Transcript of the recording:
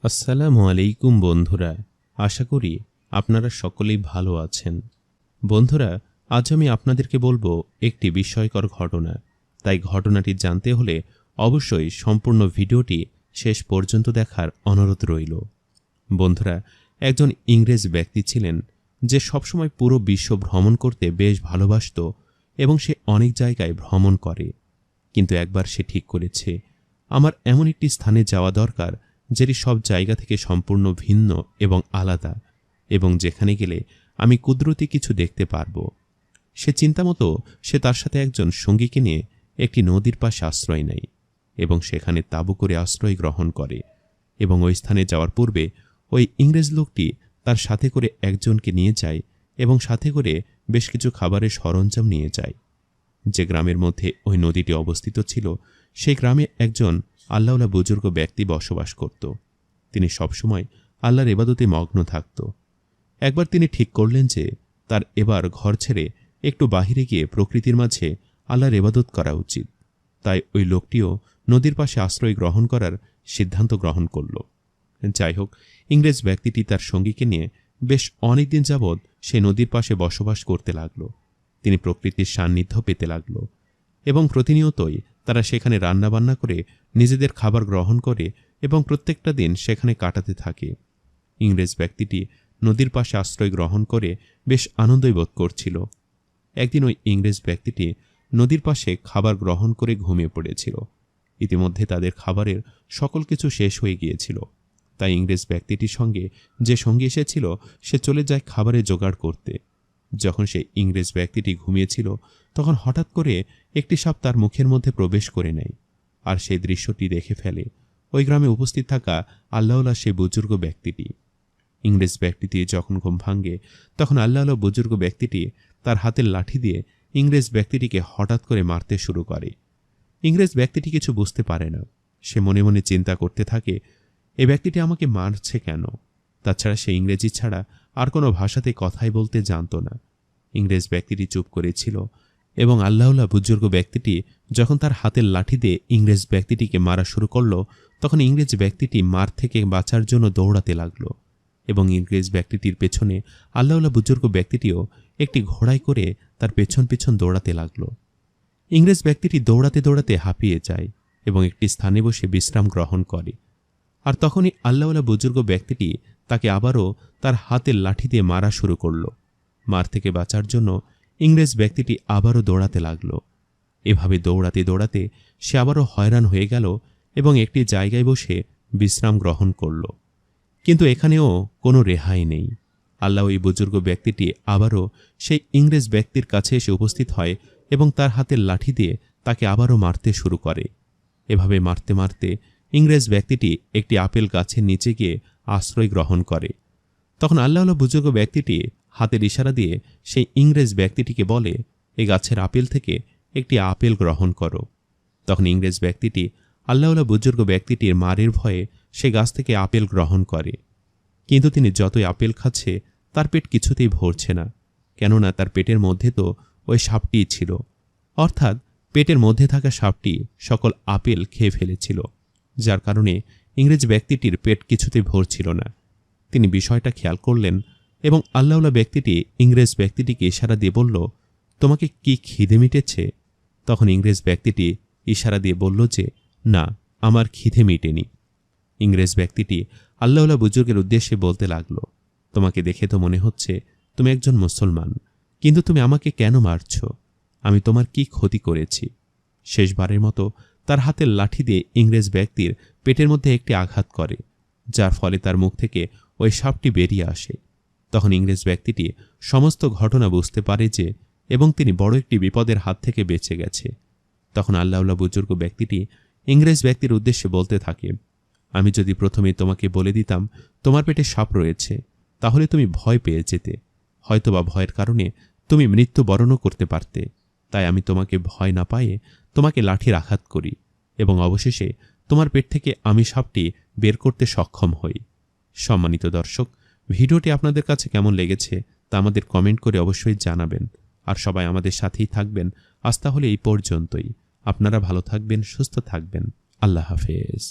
আসসালামু আলাইকুম বন্ধুরা, আশা করি আপনারা সকলেই ভালো আছেন। বন্ধুরা, আজ আমি আপনাদেরকে বলবো একটি বিস্ময়কর ঘটনা। তাই ঘটনাটি জানতে হলে অবশ্যই সম্পূর্ণ ভিডিওটি শেষ পর্যন্ত দেখার অনুরোধ রইল। বন্ধুরা, একজন ইংরেজ ব্যক্তি ছিলেন যে সবসময় পুরো বিশ্ব ভ্রমণ করতে বেশ ভালোবাসত এবং সে অনেক জায়গায় ভ্রমণ করে। কিন্তু একবার সে ঠিক করেছে, আমার এমন একটি স্থানে যাওয়া দরকার যেটি সব জায়গা থেকে সম্পূর্ণ ভিন্ন এবং আলাদা, এবং যেখানে গেলে আমি কুদরতি কিছু দেখতে পারব। সে চিন্তামতো সে তার সাথে একজন সঙ্গীকে নিয়ে একটি নদীর পাশে আশ্রয় নেয় এবং সেখানে তাঁবু করে আশ্রয় গ্রহণ করে। এবং ওই স্থানে যাওয়ার পূর্বে ওই ইংরেজ লোকটি তার সাথে করে একজনকে নিয়ে যায় এবং সাথে করে বেশ কিছু খাবারের সরঞ্জাম নিয়ে যায়। যে গ্রামের মধ্যে ওই নদীটি অবস্থিত ছিল, সেই গ্রামে একজন আল্লাহওয়ালা বুজুর্গ ব্যক্তি বসবাস করত। তিনি সবসময় আল্লাহর ইবাদতে মগ্ন থাকত। একবার তিনি ঠিক করলেন যে তার এবার ঘর ছেড়ে একটু বাহিরে গিয়ে প্রকৃতির মাঝে আল্লাহর ইবাদত করা উচিত। তাই ওই লোকটিও নদীর পাশে আশ্রয় গ্রহণ করার সিদ্ধান্ত গ্রহণ করল। যাই হোক, ইংরেজ ব্যক্তিটি তার সঙ্গীকে নিয়ে বেশ অনেকদিন যাবৎ সে নদীর পাশে বসবাস করতে লাগল। তিনি প্রকৃতির সান্নিধ্য পেতে লাগল এবং প্রতিনিয়তই তারা সেখানে রান্নাবান্না করে নিজেদের খাবার গ্রহণ করে এবং প্রত্যেকটা দিন সেখানে কাটাতে থাকে। ইংরেজ ব্যক্তিটি নদীর পাশে আশ্রয় গ্রহণ করে বেশ আনন্দই বোধ করছিল। একদিন ওই ইংরেজ ব্যক্তিটি নদীর পাশে খাবার গ্রহণ করে ঘুমিয়ে পড়েছিল। ইতিমধ্যে তাদের খাবারের সকল কিছু শেষ হয়ে গিয়েছিল। তাই ইংরেজ ব্যক্তিটির সঙ্গে যে সঙ্গী এসেছিল সে চলে যায় খাবারের জোগাড় করতে। যখন সেই ইংরেজ ব্যক্তিটি ঘুমিয়েছিল, তখন হঠাৎ করে একটি সাপ তার মুখের মধ্যে প্রবেশ করে নেয়। আর সেই দৃশ্যটি দেখে ফেলে ওই গ্রামে উপস্থিত থাকা আল্লাহওয়ালা সেই বুজুর্গ ব্যক্তিটি। ইংরেজ ব্যক্তিটি যখন ঘুম ভাঙ্গে, তখন আল্লাহওয়ালা বুজুর্গ ব্যক্তিটি তার হাতের লাঠি দিয়ে ইংরেজ ব্যক্তিটিকে হঠাৎ করে মারতে শুরু করে। ইংরেজ ব্যক্তিটি কিছু বুঝতে পারে না। সে মনে মনে চিন্তা করতে থাকে, এ ব্যক্তিটি আমাকে মারছে কেন? তাছাড়া সে ইংরেজি ছাড়া আর কোনো ভাষাতে কথাই বলতে জানত না। ইংরেজ ব্যক্তিটি চুপ করেছিল এবং আল্লাহওয়ালা বুজুর্গ ব্যক্তিটি যখন তার হাতের লাঠি দিয়ে ইংরেজ ব্যক্তিটিকে মারা শুরু করল, তখন ইংরেজ ব্যক্তিটি মার থেকে বাঁচার জন্য দৌড়াতে লাগল এবং ইংরেজ ব্যক্তিটির পেছনে আল্লাহওয়ালা বুজুর্গ ব্যক্তিটিও একটি ঘোড়ায় করে তার পেছন পেছন দৌড়াতে লাগল। ইংরেজ ব্যক্তিটি দৌড়াতে দৌড়াতে হাঁপিয়ে যায় এবং একটি স্থানে বসে বিশ্রাম গ্রহণ করে। আর তখনই আল্লাহওয়ালা বুজুর্গ ব্যক্তিটি তাকে আবারও তার হাতের লাঠি দিয়ে মারা শুরু করল। মার থেকে বাঁচার জন্য ইংরেজ ব্যক্তিটি আবারও দৌড়াতে লাগল। এভাবে দৌড়াতে দৌড়াতে সে আবারও হয়রান হয়ে গেল এবং একটি জায়গায় বসে বিশ্রাম গ্রহণ করল। কিন্তু এখানেও কোনো রেহাই নেই। আল্লাহ ওই বুজুর্গ ব্যক্তিটি আবারও সেই ইংরেজ ব্যক্তির কাছে এসে উপস্থিত হয় এবং তার হাতের লাঠি দিয়ে তাকে আবারও মারতে শুরু করে। এভাবে মারতে মারতে ইংরেজ ব্যক্তিটি একটি আপেল গাছের নিচে গিয়ে আশ্রয় গ্রহণ করে। তখন আল্লাহওয়ালা বুজুর্গ ব্যক্তিটি হাতের ইশারা দিয়ে সেই ইংরেজ ব্যক্তিটিকে বলে, এই গাছের আপেল থেকে একটি আপেল গ্রহণ করো। তখন ইংরেজ ব্যক্তিটি আল্লাহওয়ালা বুজুর্গ ব্যক্তিটির মারের ভয়ে সে গাছ থেকে আপেল গ্রহণ করে। কিন্তু তিনি যতই আপেল খাচ্ছে তার পেট কিছুতেই ভরছে না, কেননা তার পেটের মধ্যে তো ওই সাপটিই ছিল। অর্থাৎ পেটের মধ্যে থাকা সাপটি সকল আপেল খেয়ে ফেলেছিল, যার কারণে ইংরেজ ব্যক্তিটির পেট কিছুতেই ভরছিল না। তিনি বিষয়টা খেয়াল করলেন এবং আল্লাহওয়ালা ব্যক্তিটি ইংরেজ ব্যক্তিটিকে ইশারা দিয়ে বলল, তোমাকে কি খিদে মিটেছে? তখন ইংরেজ ব্যক্তিটি ইশারা দিয়ে বলল যে, না, আমার খিদে মিটেনি। ইংরেজ ব্যক্তিটি আল্লাহওয়ালা বুজুর্গের উদ্দেশ্যে বলতে লাগল, তোমাকে দেখে তো মনে হচ্ছে তুমি একজন মুসলমান, কিন্তু তুমি আমাকে কেন মারছ? আমি তোমার কি ক্ষতি করেছি? শেষবারের মতো তার হাতের লাঠি দিয়ে ইংরেজ ব্যক্তির পেটের মধ্যে একটি আঘাত করে, যার ফলে তার মুখ থেকে ওই সাপটি বেরিয়ে আসে। তখন ইংরেজ ব্যক্তিটি সমস্ত ঘটনা বুঝতে পারে যে এবং তিনি বড় একটি বিপদের হাত থেকে বেঁচে গেছে। তখন আল্লাহওয়ালা বুজুর্গ ব্যক্তিটি ইংরেজ ব্যক্তির উদ্দেশ্যে বলতে থাকে, আমি যদি প্রথমে তোমাকে বলে দিতাম তোমার পেটে সাপ রয়েছে, তাহলে তুমি ভয় পেয়ে যেতে, হয়তোবা ভয়ের কারণে তুমি মৃত্যুবরণও করতে পারতে। তাই আমি তোমাকে ভয় না পাইয়ে তোমাকে লাঠির আঘাত করি এবং অবশেষে তোমার পেট থেকে আমি সাপটি বের করতে সক্ষম হই। সম্মানিত দর্শক, ভিডিওটি আপনাদের কাছে কেমন লেগেছে তা আমাদের কমেন্ট করে অবশ্যই জানাবেন। আর সবাই আমাদের সাথেই থাকবেন। আজ তাহলে এই পর্যন্তই। আপনারা ভালো থাকবেন, সুস্থ থাকবেন। আল্লাহ হাফেজ।